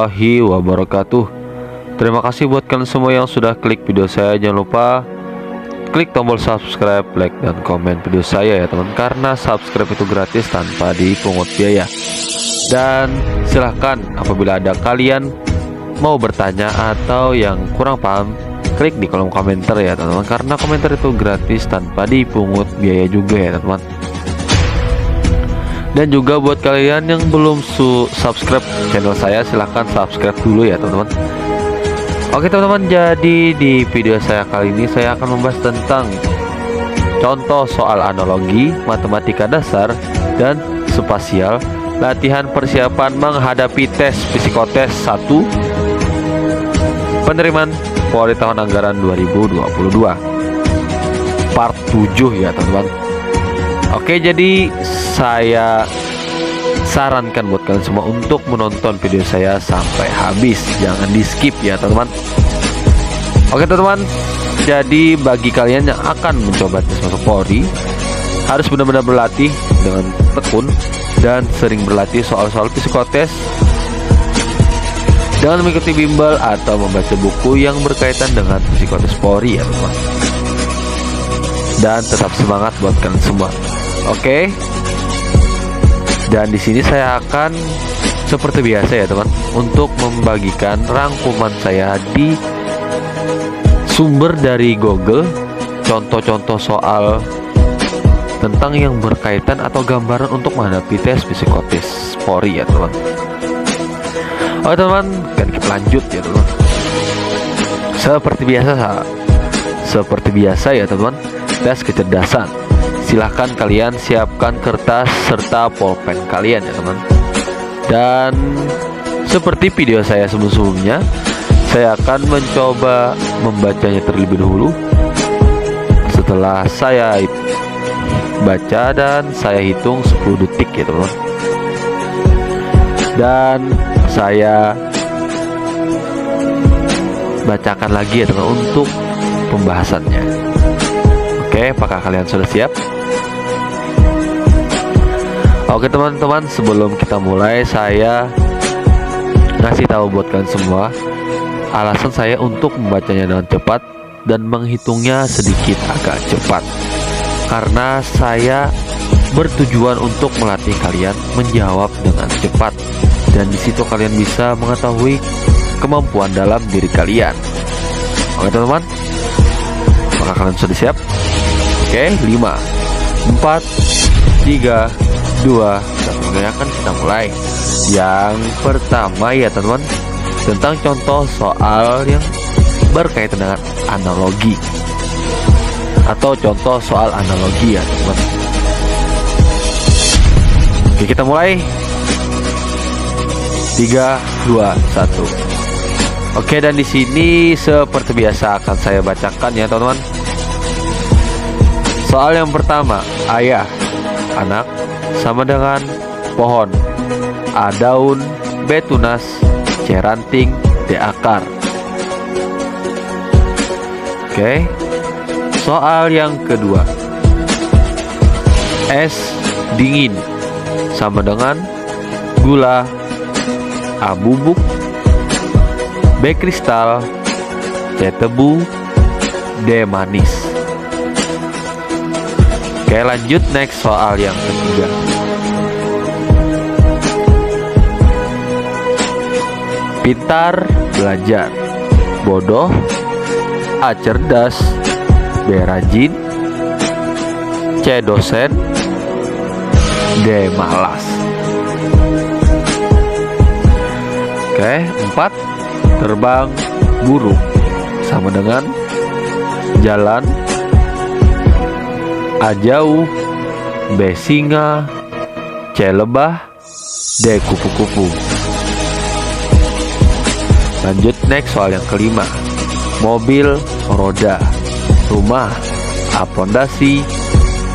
warahmatullahi wabarakatuh. Terima kasih buat kalian semua yang sudah klik video saya. Jangan lupa klik tombol subscribe, like, dan komen video saya ya teman, karena subscribe itu gratis tanpa dipungut biaya. Dan silahkan apabila ada kalian mau bertanya atau yang kurang paham, klik di kolom komentar ya teman-teman, karena komentar itu gratis tanpa dipungut biaya juga ya teman-teman. Dan juga buat kalian yang belum subscribe channel saya, silahkan subscribe dulu ya teman-teman. Oke teman-teman, jadi di video saya kali ini saya akan membahas tentang contoh soal analogi, matematika dasar, dan spasial, latihan persiapan menghadapi tes psikotes 1 penerimaan Polri tahun anggaran 2022 part 7 ya teman-teman. Oke, jadi saya sarankan buat kalian semua untuk menonton video saya sampai habis, jangan di skip ya teman-teman. Oke teman-teman, jadi bagi kalian yang akan mencoba tes masuk Polri, harus benar-benar berlatih dengan tekun dan sering berlatih soal-soal psikotes dengan mengikuti bimbel atau membaca buku yang berkaitan dengan psikotes Polri ya teman-teman. Dan tetap semangat buat kalian semua. Oke. Dan di sini saya akan seperti biasa ya teman, untuk membagikan rangkuman saya di sumber dari Google, contoh-contoh soal tentang yang berkaitan atau gambaran untuk menghadapi tes psikotes Polri ya teman. Oke teman, kan kita lanjut ya teman. Seperti biasa ya teman, tes kecerdasan. Silahkan kalian siapkan kertas serta pulpen kalian ya teman. Dan seperti video saya sebelumnya, saya akan mencoba membacanya terlebih dahulu. Setelah saya baca dan saya hitung 10 detik ya teman. Dan saya bacakan lagi ya teman untuk pembahasannya. Oke, apakah kalian sudah siap? Oke teman-teman, sebelum kita mulai, saya ngasih tahu buat kalian semua alasan saya untuk membacanya dengan cepat dan menghitungnya sedikit agak cepat, karena saya bertujuan untuk melatih kalian menjawab dengan cepat, dan disitu kalian bisa mengetahui kemampuan dalam diri kalian. Oke teman-teman, apakah kalian sudah siap? Oke, 5, 4, 3, 2, 1, akan kita mulai. Yang pertama ya teman-teman, tentang contoh soal yang berkaitan dengan analogi, atau contoh soal analogi ya teman-teman. Oke, kita mulai. 3, 2, 1. Oke, dan di sini seperti biasa akan saya bacakan ya teman-teman. Soal yang pertama, ayah, anak sama dengan pohon, A daun, B tunas, C ranting, D akar. Oke. Soal yang kedua, es dingin sama dengan gula, A bubuk, B kristal, C tebu, D manis. Oke, lanjut next soal yang ketiga. Pintar belajar, bodoh, A cerdas, B rajin, C dosen, D malas. Oke, 4. Terbang burung sama dengan jalan, A jauh, B singa, C lebah, D kupu-kupu. Lanjut next soal yang kelima. Mobil roda, rumah, A pondasi,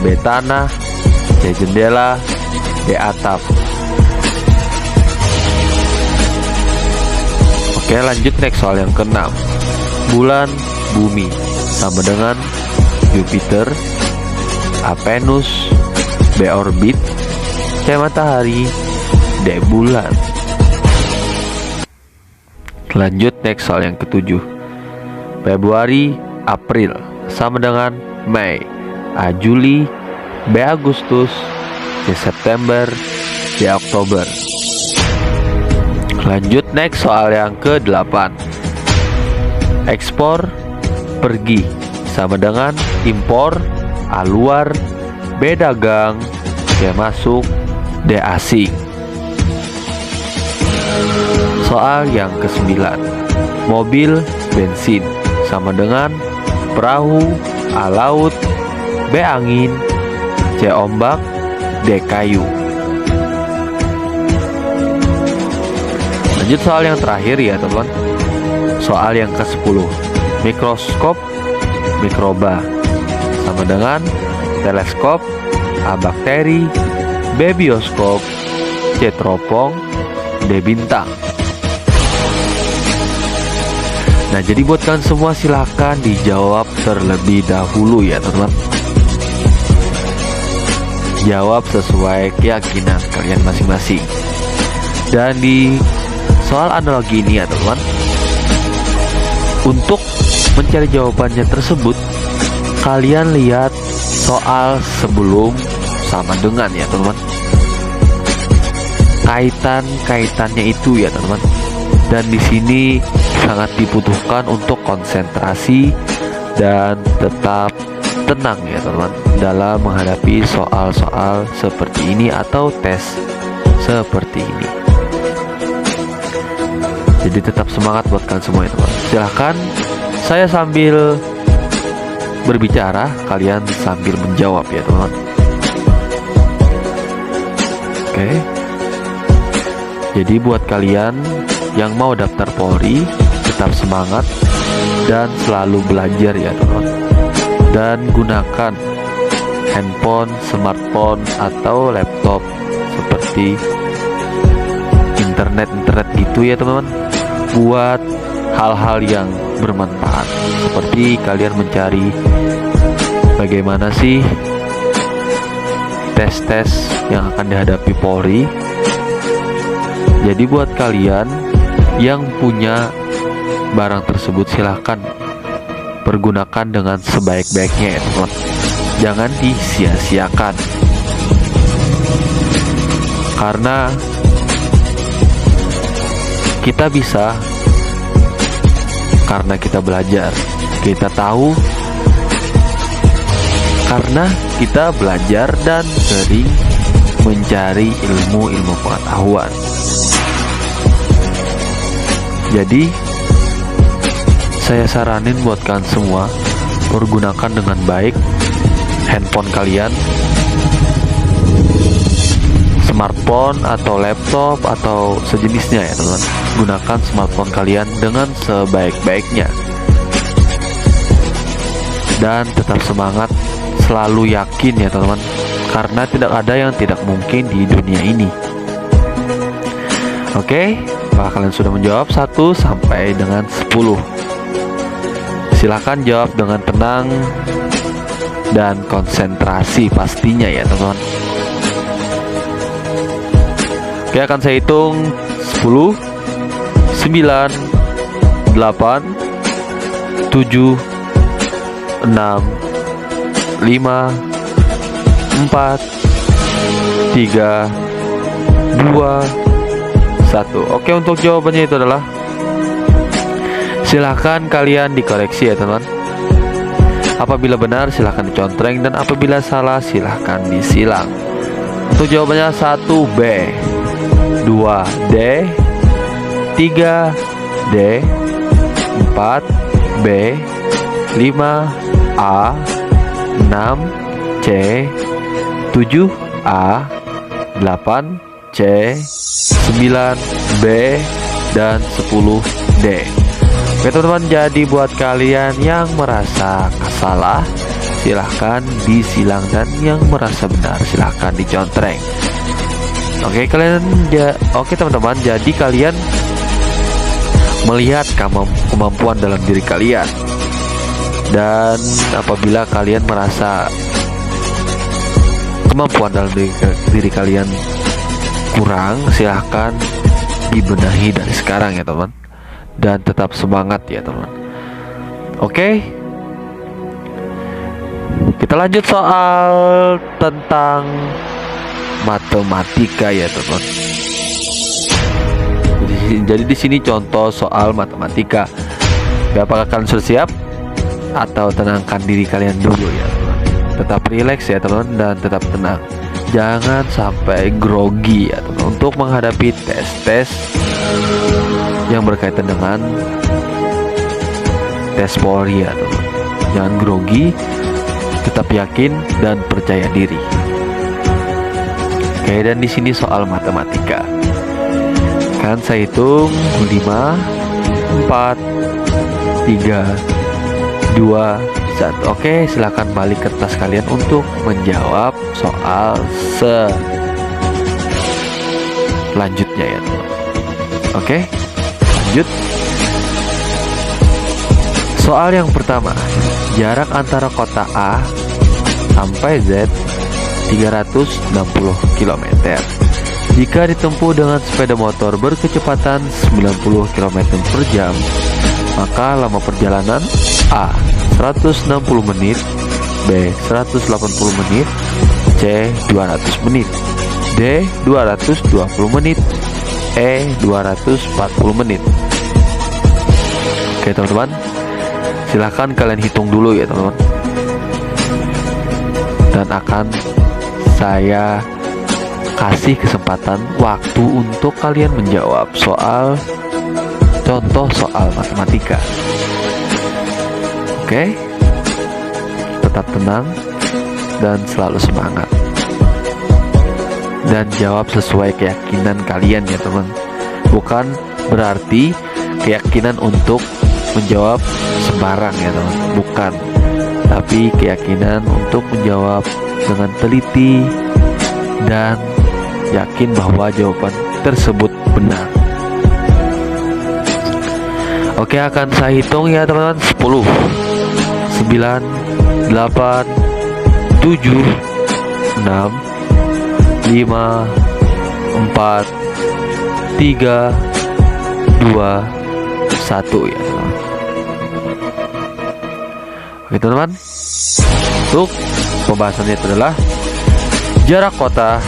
B tanah, C jendela, D atap. Oke, lanjut next soal yang keenam. Bulan, bumi sama dengan Jupiter, A Venus, B orbit, C matahari, D bulan. Lanjut next soal yang ketujuh. Februari, April sama dengan Mei. A. Juli, B. Agustus, C. September, D. Oktober. Lanjut next soal yang ke-8. Ekspor, pergi sama dengan impor. A. Luar, B. Dagang, C. Masuk, D. Asing. Soal yang ke-9. Mobil, bensin sama dengan perahu. A. Laut, B. Angin, C. Ombak, D. Kayu. Lanjut soal yang terakhir ya teman. Soal yang ke-10. Mikroskop, mikroba sama dengan teleskop. A. Bakteri, B. Bioskop, C. Teropong, D. Bintang. Nah, jadi buat kalian semua silahkan dijawab terlebih dahulu ya teman-teman. Jawab sesuai keyakinan kalian masing-masing. Dan di soal analogi ini ya teman-teman, untuk mencari jawabannya tersebut, kalian lihat soal sebelum sama dengan ya teman-teman. Kaitannya itu ya teman-teman. Dan di sini sangat dibutuhkan untuk konsentrasi dan tetap tenang ya teman-teman dalam menghadapi soal-soal seperti ini atau tes seperti ini. Jadi tetap semangat buat kalian semua ya teman. Silahkan saya sambil berbicara, kalian sambil menjawab ya teman. Oke. Jadi buat kalian yang mau daftar Polri, tetap semangat dan selalu belajar ya teman. Dan gunakan handphone, smartphone atau laptop seperti internet gitu ya teman-teman, buat hal-hal yang bermanfaat, seperti kalian mencari bagaimana sih tes-tes yang akan dihadapi Polri. Jadi buat kalian yang punya barang tersebut, silahkan pergunakan dengan sebaik-baiknya ya teman. Jangan disia-siakan, karena kita bisa karena kita belajar. Kita tahu karena kita belajar dan sering mencari ilmu pengetahuan. Jadi saya saranin buat kalian semua, pergunakan dengan baik handphone kalian, smartphone atau laptop atau sejenisnya ya teman. Gunakan smartphone kalian dengan sebaik-baiknya. Dan tetap semangat, selalu yakin ya teman, karena tidak ada yang tidak mungkin di dunia ini. Oke, apakah kalian sudah menjawab 1 sampai dengan 10? Silahkan jawab dengan tenang dan konsentrasi pastinya ya teman. Oke, akan saya hitung 10, 9, 8, 7, 6, 5, 4, 3, 2, 1. Oke, untuk jawabannya itu adalah, silahkan kalian dikoreksi ya teman. Apabila benar silahkan dicontreng, dan apabila salah silahkan disilang. Untuk jawabannya 1 B, 2 D, 3 D, 4 B, 5 A, 6 C, 7 A, 8 C, 9 B, dan 10 D. Oke teman-teman, jadi buat kalian yang merasa salah silahkan disilang, dan yang merasa benar silahkan dicontreng. Oke teman-teman, jadi kalian melihat kemampuan dalam diri kalian, dan apabila kalian merasa kemampuan dalam diri kalian kurang, silahkan dibenahi dari sekarang ya teman. dan tetap semangat ya teman. Oke, kita lanjut soal tentang matematika ya teman. Jadi di sini contoh soal matematika. Apakah kalian sudah siap? Atau tenangkan diri kalian dulu ya teman. Tetap rileks ya teman dan tetap tenang. Jangan sampai grogi ya teman untuk menghadapi tes-tes yang berkaitan dengan tes Polri ya teman. Jangan grogi, tetap yakin dan percaya diri. Oke, dan di sini soal matematika. Kan saya hitung 5, 4, 3, 2, 1. Oke, silakan balik kertas kalian untuk menjawab soal selanjutnya ya teman. Oke, lanjut. Soal yang pertama, jarak antara kota A sampai Z 360 km. Jika ditempuh dengan sepeda motor berkecepatan 90 km per jam, maka lama perjalanan A 160 menit, B 180 menit, C 200 menit, D 220 menit, E 240 menit. Oke teman-teman, silahkan kalian hitung dulu ya teman-teman. Dan akan saya kasih kesempatan waktu untuk kalian menjawab contoh soal matematika. Oke, tetap tenang dan selalu semangat. Dan jawab sesuai keyakinan kalian ya teman. Bukan berarti keyakinan untuk menjawab sembarang ya teman. Bukan, tapi keyakinan untuk menjawab dengan teliti dan yakin bahwa jawaban tersebut benar. Oke, akan saya hitung ya teman-teman. 10, 9, 8, 7, 6, 5, 4, 3, 2, 1 ya teman. Oke teman-teman, untuk pembahasannya itu adalah jarak kota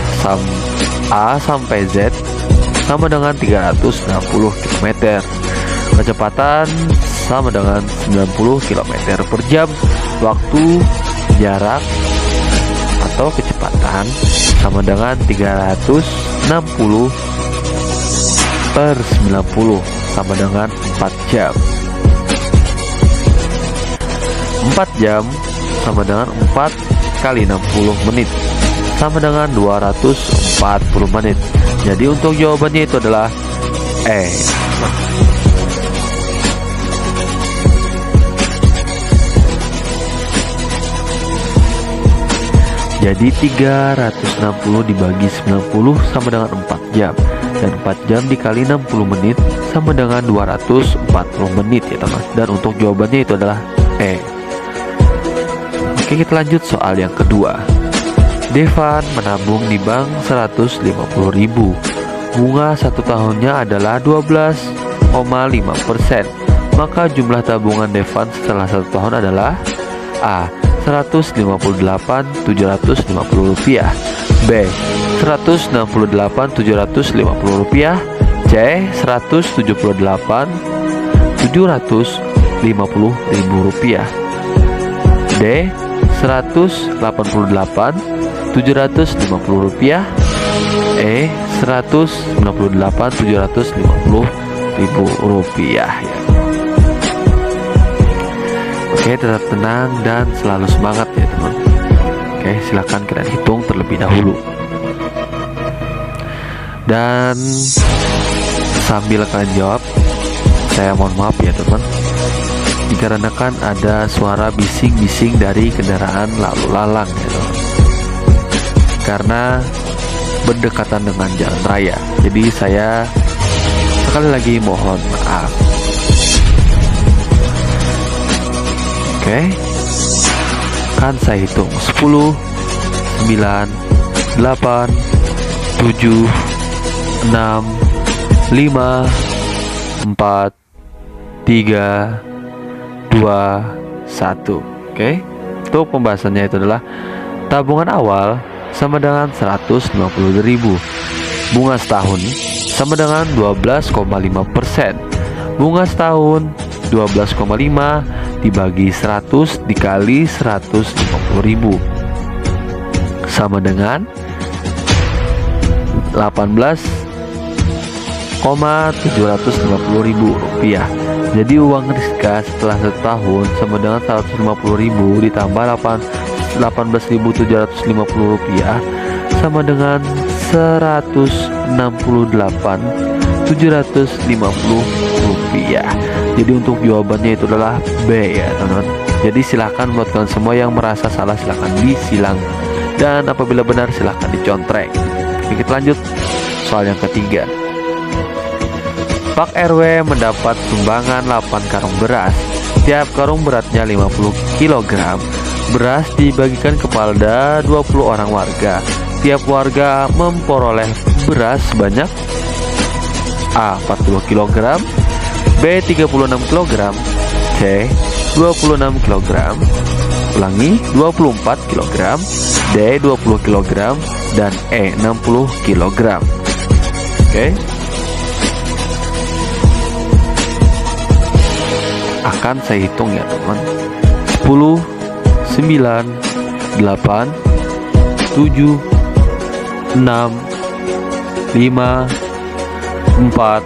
A sampai Z sama dengan 360 km. Kecepatan sama dengan 90 km per jam. Waktu, jarak atau kecepatan sama dengan 360 per 90 sama dengan 4 jam. 4 jam sama dengan 4 kali 60 menit sama dengan 240 menit. Jadi untuk jawabannya itu adalah E. Jadi 360 dibagi 90 sama dengan 4 jam. Dan 4 jam dikali 60 menit sama dengan 240 menit ya teman. Dan untuk jawabannya itu adalah E. Oke, kita lanjut soal yang kedua. Devan menabung di bank 150.000. Bunga 1 tahunnya adalah 12,5%. Maka jumlah tabungan Devan setelah 1 tahun adalah A 158.750 rupiah, B 168.750 rupiah, C 178.750 rupiah, D 188.750 rupiah, E 198.750 rupiah ya. Oke, tetap tenang dan selalu semangat ya teman. Oke, silakan kalian hitung terlebih dahulu. Dan sambil kalian jawab, saya mohon maaf ya teman, dikarenakan ada suara bising-bising dari kendaraan lalu lalang ya teman. Karena berdekatan dengan jalan raya. Jadi saya sekali lagi mohon maaf. Oke, kan saya hitung 10, 9, 8, 7, 6, 5, 4, 3, 2, 1. Oke. Untuk pembahasannya itu adalah tabungan awal sama dengan 150.000. Bunga setahun sama dengan 12,5%. Bunga setahun 12,5 dibagi 100 dikali 150.000 sama dengan 18,750.000 rupiah. Jadi uang Rizka setelah 1 tahun sama dengan 150.000 ditambah 18.750 rupiah sama dengan 168.750 rupiah. Jadi untuk jawabannya itu adalah B ya teman-teman. Jadi silahkan buat kalian semua yang merasa salah silahkan disilang, dan apabila benar silahkan dicontreng. Kita lanjut soal yang ketiga. Pak RW mendapat sumbangan 8 karung beras. Tiap karung beratnya 50 kg. Beras dibagikan kepada 20 orang warga. Tiap warga memperoleh beras sebanyak A. 40 kg, B. 36 kg, C. 26 kg, ulangi 24 kg, D. 20 kg, dan E. 60 kg. Oke. Akan saya hitung ya teman. 10, 9, 8, 7, 6, 5, 4,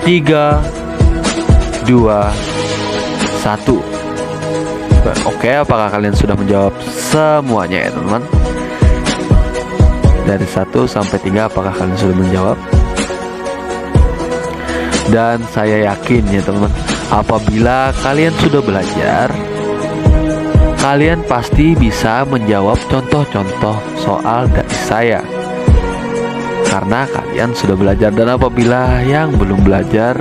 3, 2, 1. Oke, apakah kalian sudah menjawab semuanya ya teman? Dari 1 sampai 3 apakah kalian sudah menjawab? Dan saya yakin ya teman, apabila kalian sudah belajar, kalian pasti bisa menjawab contoh-contoh soal dari saya, karena kalian sudah belajar. Dan apabila yang belum belajar,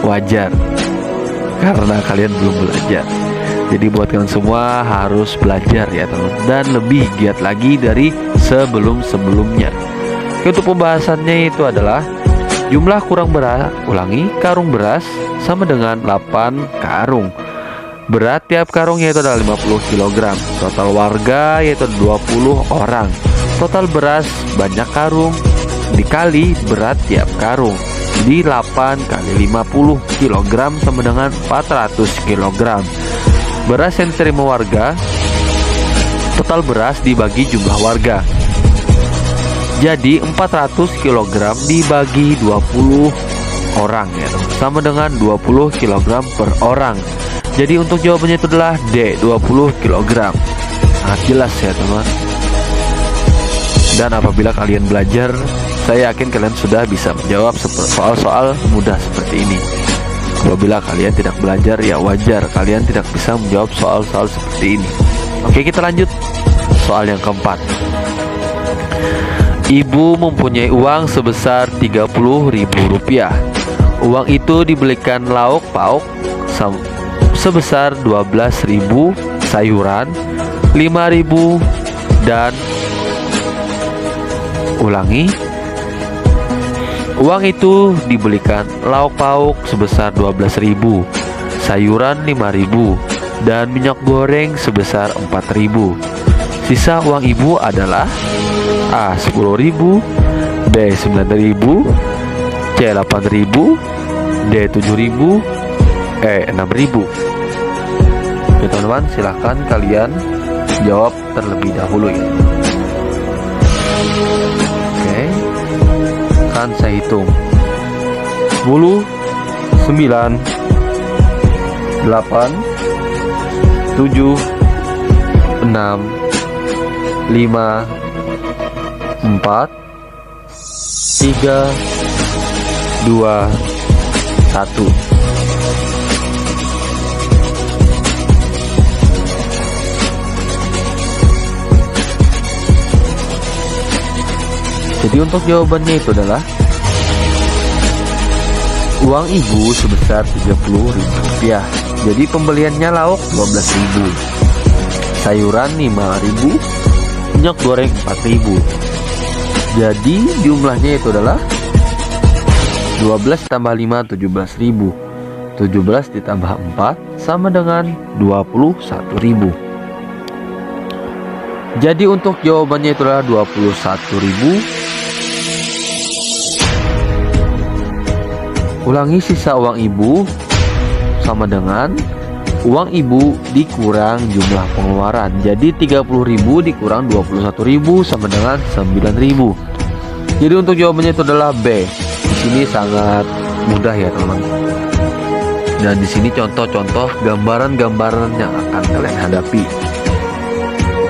wajar, karena kalian belum belajar. Jadi buat kalian semua harus belajar ya teman, dan lebih giat lagi dari sebelum-sebelumnya. Untuk pembahasannya itu adalah jumlah karung beras sama dengan 8 karung. Berat tiap karung yaitu adalah 50 kg. Total warga yaitu 20 orang. Total beras banyak karung dikali berat tiap karung. Jadi 8 kali 50 kg sama dengan 400 kg. Beras yang diterima warga, total beras dibagi jumlah warga. Jadi 400 kg dibagi 20 orang ya, sama dengan 20 kg per orang. Jadi untuk jawabannya itu adalah D, 20 kg. Sangat jelas ya teman. Dan apabila kalian belajar, saya yakin kalian sudah bisa menjawab soal-soal mudah seperti ini. Apabila kalian tidak belajar, ya wajar kalian tidak bisa menjawab soal-soal seperti ini. Oke, kita lanjut soal yang keempat. Ibu mempunyai uang sebesar 30.000 rupiah. Uang itu dibelikan lauk pauk sebesar 12.000, sayuran 5.000, dan ulangi. Uang itu dibelikan lauk pauk sebesar 12.000, sayuran 5.000, dan minyak goreng sebesar 4.000. Sisa uang ibu adalah A. 10.000, B. 9.000, C. 8.000, D. 7.000, E. 6.000. Oke teman-teman, silahkan kalian jawab terlebih dahulu ya. Oke, kan saya hitung 10, 9, 8, 7, 6, 5, 4, 3, 2, 1. Jadi untuk jawabannya itu adalah uang ibu sebesar 30.000 rupiah. Jadi pembeliannya lauk 12.000, sayuran 5.000, minyak goreng 4.000. Jadi jumlahnya itu adalah 12 tambah 5 17.000. 17 ditambah 4 sama dengan 21.000. Jadi untuk jawabannya itu adalah 21.000. Ulangi, sisa uang ibu sama dengan uang ibu dikurang jumlah pengeluaran. Jadi 30.000 dikurang 21.000 sama dengan 9.000. Jadi untuk jawabannya itu adalah B. Di sini sangat mudah ya teman. Dan di sini contoh-contoh gambaran-gambaran yang akan kalian hadapi.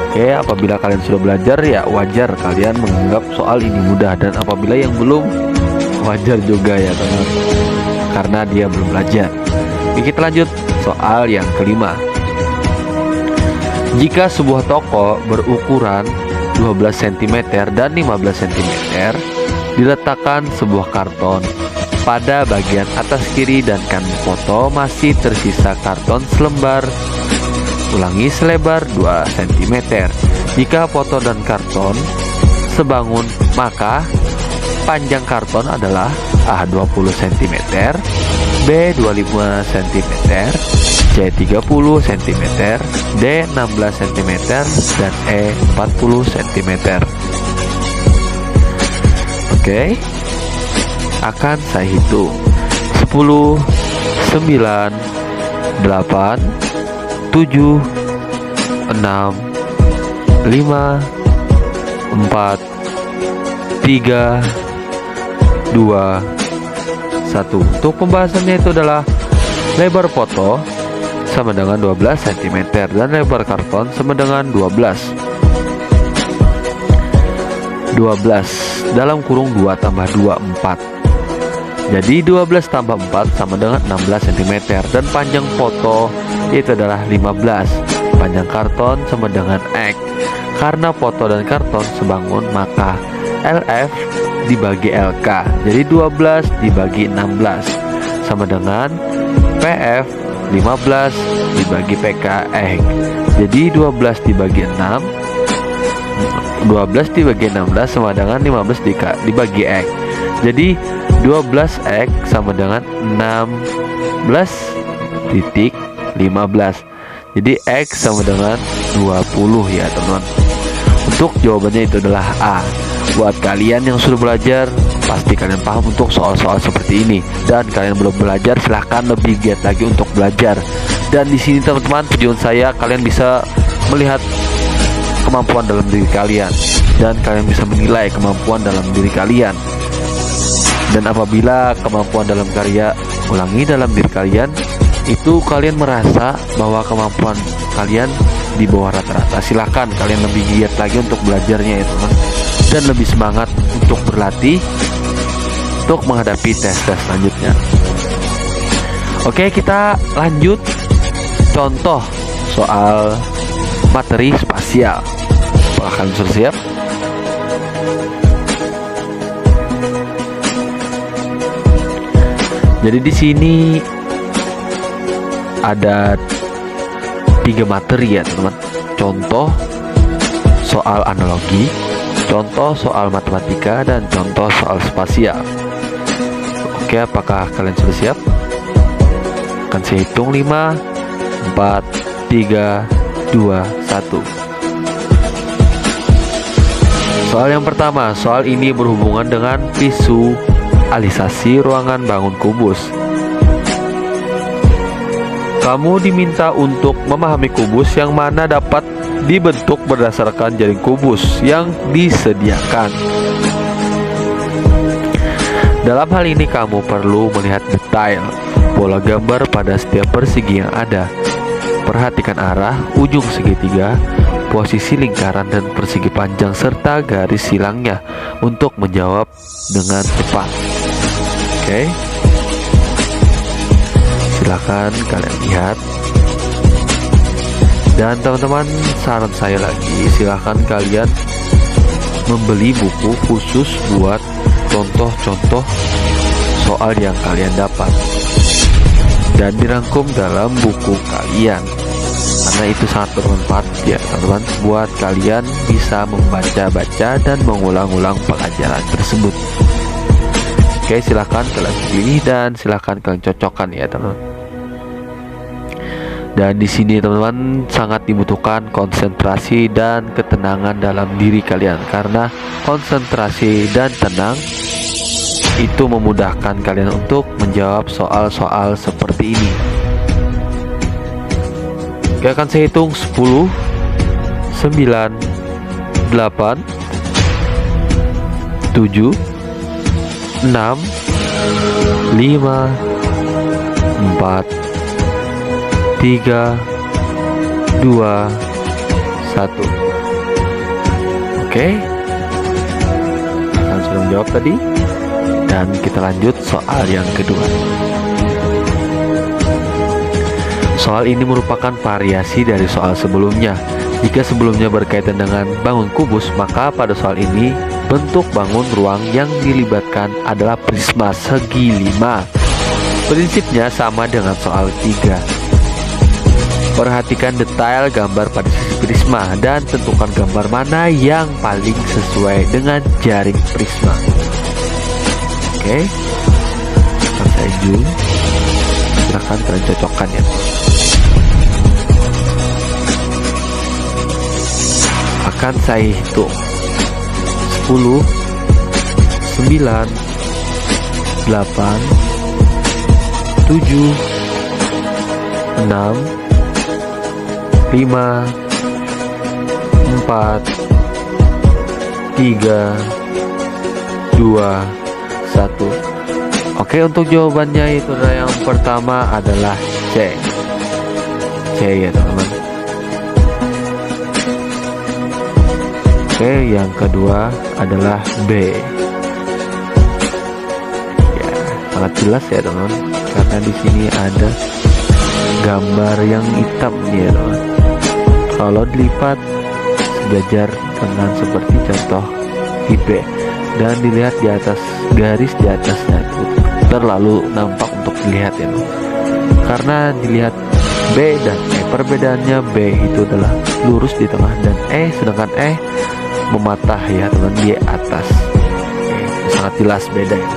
Oke, apabila kalian sudah belajar ya wajar kalian menganggap soal ini mudah, dan apabila yang belum wajar juga ya teman, karena dia belum belajar. Oke, kita lanjut soal yang kelima. Jika sebuah toko berukuran 12 cm dan 15 cm diletakkan sebuah karton, pada bagian atas kiri dan kanan foto masih tersisa karton selembar. Ulangi, selebar 2 cm. Jika foto dan karton sebangun, maka panjang karton adalah A 20 cm, B 25 cm, C 30 cm, D 16 cm, dan E 40 cm. Oke, akan saya hitung 10, 9, 8, 7, 6, 5, 4, 3, 2, 1. Untuk pembahasannya itu adalah lebar foto sama dengan 12 cm dan lebar karton sama dengan 12 dalam kurung 2 tambah 2 4. Jadi 12 tambah 4 sama dengan 16 cm, dan panjang foto itu adalah 15. Panjang karton sama dengan X. Karena foto dan karton sebangun, maka LF dibagi LK. Jadi 12 dibagi 16 sama dengan PF 15 dibagi PK X. Jadi 12 dibagi 6, 12 dibagi 16 sama dengan 15 dibagi X. Jadi 12X sama dengan 16,15. Jadi X sama dengan 20 ya teman. Untuk jawabannya itu adalah A. Buat kalian yang sudah belajar, pasti kalian paham untuk soal-soal seperti ini. Dan kalian belum belajar, silahkan lebih giat lagi untuk belajar. Dan di sini teman-teman, tujuan saya kalian bisa melihat kemampuan dalam diri kalian, dan kalian bisa menilai kemampuan dalam diri kalian. Dan apabila kemampuan dalam dalam diri kalian itu kalian merasa bahwa kemampuan kalian di bawah rata-rata, silahkan kalian lebih giat lagi untuk belajarnya ya teman, dan lebih semangat untuk berlatih untuk menghadapi tes-tes selanjutnya. Oke, kita lanjut contoh soal materi spasial. Apakah kalian sudah siap? Jadi di sini ada 3 materi ya teman. Contoh soal analogi, contoh soal matematika, dan contoh soal spasial. Oke, apakah kalian sudah siap? Akan saya hitung 5, 4, 3, 2, 1. Soal yang pertama, soal ini berhubungan dengan visualisasi ruangan bangun kubus. Kamu diminta untuk memahami kubus yang mana dapat dibentuk berdasarkan jaring kubus yang disediakan. Dalam hal ini kamu perlu melihat detail pola gambar pada setiap persegi yang ada. Perhatikan arah, ujung segitiga, posisi lingkaran, dan persegi panjang serta garis silangnya untuk menjawab dengan cepat. Oke, silakan kalian lihat. Dan teman-teman, saran saya lagi, silakan kalian membeli buku khusus buat contoh-contoh soal yang kalian dapat dan dirangkum dalam buku kalian, karena itu sangat bermanfaat ya teman-teman, buat kalian bisa membaca-baca dan mengulang-ulang pelajaran tersebut. Oke, silahkan kalian pilih dan silahkan kalian cocokkan ya teman-teman. Dan di sini teman-teman sangat dibutuhkan konsentrasi dan ketenangan dalam diri kalian, karena konsentrasi dan tenang itu memudahkan kalian untuk menjawab soal-soal seperti ini. Oke, akan saya hitung 10, 9, 8, 7, 6, 5, 4, 3, 2, 1. Oke, kalian sudah menjawab tadi. Dan kita lanjut soal yang kedua. Soal ini merupakan variasi dari soal sebelumnya. Jika sebelumnya berkaitan dengan bangun kubus, maka pada soal ini bentuk bangun ruang yang dilibatkan adalah prisma segi 5. Prinsipnya sama dengan soal 3. Perhatikan detail gambar pada sisi prisma dan tentukan gambar mana yang paling sesuai dengan jaring prisma. Oke, akan saya zoom. Silahkan kalian cocokkan ya. Akan saya hitung 10, 9, 8, 7, 6, 5, 4, 3, 2, 1. Oke, untuk jawabannya itu adalah yang pertama adalah C. C ya teman-teman. Oke, yang kedua adalah B. Ya, sangat jelas ya teman-teman, karena di sini ada gambar yang hitam nih ya teman. Kalau dilipat sejajar dengan seperti contoh IP dan dilihat di atas, garis di atasnya itu terlalu nampak untuk dilihat ya teman. Karena dilihat B dan E, perbedaannya B itu adalah lurus di tengah dan E, sedangkan E mematah ya teman di atas. Oke, sangat jelas beda ya.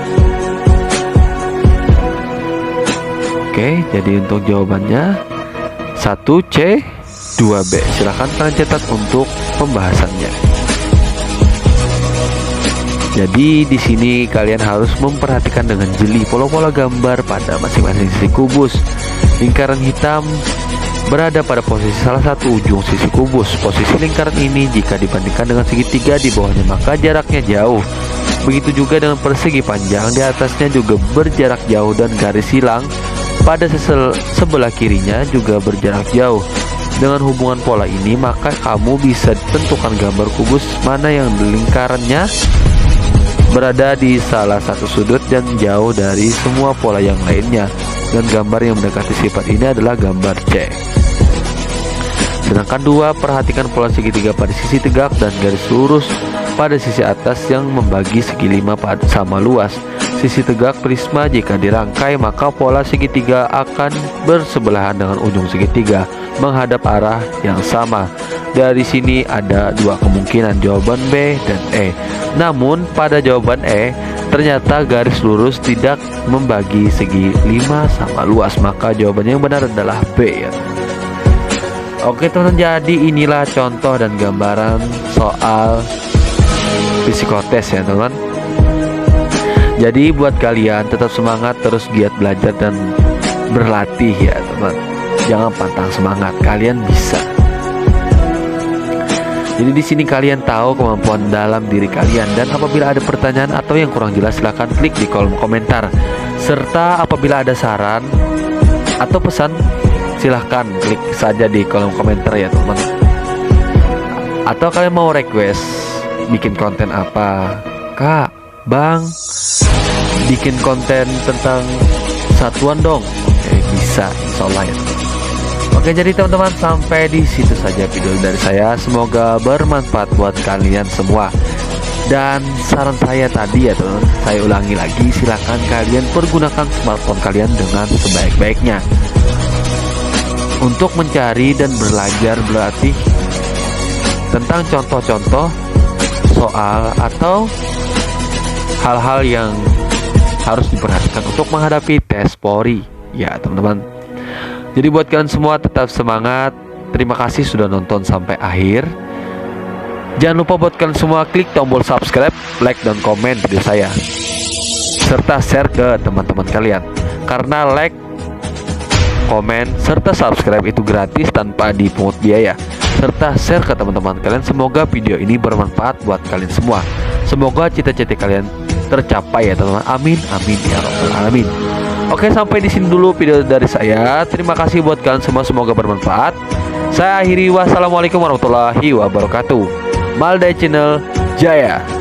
Oke, jadi untuk jawabannya 1C, 2B. Silahkan kalian catat untuk pembahasannya. Jadi di sini kalian harus memperhatikan dengan jeli pola-pola gambar pada masing-masing sisi kubus. Lingkaran hitam berada pada posisi salah satu ujung sisi kubus. Posisi lingkaran ini jika dibandingkan dengan segitiga di bawahnya maka jaraknya jauh. Begitu juga dengan persegi panjang, di atasnya juga berjarak jauh, dan garis silang pada sebelah kirinya juga berjarak jauh. Dengan hubungan pola ini maka kamu bisa tentukan gambar kubus mana yang lingkarannya berada di salah satu sudut dan jauh dari semua pola yang lainnya. Dan gambar yang mendekati sifat ini adalah gambar C. Sedangkan 2, perhatikan pola segitiga pada sisi tegak dan garis lurus pada sisi atas yang membagi segi 5 sama luas. Sisi tegak prisma jika dirangkai maka pola segitiga akan bersebelahan dengan ujung segitiga menghadap arah yang sama. Dari sini ada 2 kemungkinan, jawaban B dan E. Namun pada jawaban E ternyata garis lurus tidak membagi segi 5 sama luas, maka jawabannya yang benar adalah B ya. Oke teman-teman, jadi inilah contoh dan gambaran soal psikotes ya teman-teman. Jadi buat kalian tetap semangat, terus giat belajar dan berlatih ya teman. Jangan pantang semangat, kalian bisa. Jadi di sini kalian tahu kemampuan dalam diri kalian, dan apabila ada pertanyaan atau yang kurang jelas silahkan klik di kolom komentar. Serta apabila ada saran atau pesan silahkan klik saja di kolom komentar ya teman. Atau kalian mau request bikin konten apa, Kak, Bang, bikin konten tentang satuan dong. Oke, bisa, insyaallah ya. Oke, jadi teman-teman sampai di situ saja video dari saya. Semoga bermanfaat buat kalian semua. Dan saran saya tadi ya teman, saya ulangi lagi, silakan kalian pergunakan smartphone kalian dengan sebaik-baiknya untuk mencari dan belajar, berlatih tentang contoh-contoh soal atau hal-hal yang harus diperhatikan untuk menghadapi tes Polri. Ya teman-teman. Jadi buat kalian semua tetap semangat. Terima kasih sudah nonton sampai akhir. Jangan lupa buat kalian semua klik tombol subscribe, like, dan komen video saya, serta share ke teman-teman kalian. Karena like, komen, serta subscribe itu gratis tanpa dipungut biaya. Serta share ke teman-teman kalian. Semoga video ini bermanfaat buat kalian semua. Semoga cita-cita kalian tercapai ya teman-teman. Amin, amin ya rabbal alamin. Oke, sampai di sini dulu video dari saya. Terima kasih buat kalian semua. Semoga bermanfaat. Saya akhiri. Wassalamualaikum warahmatullahi wabarakatuh. Maldai Channel Jaya.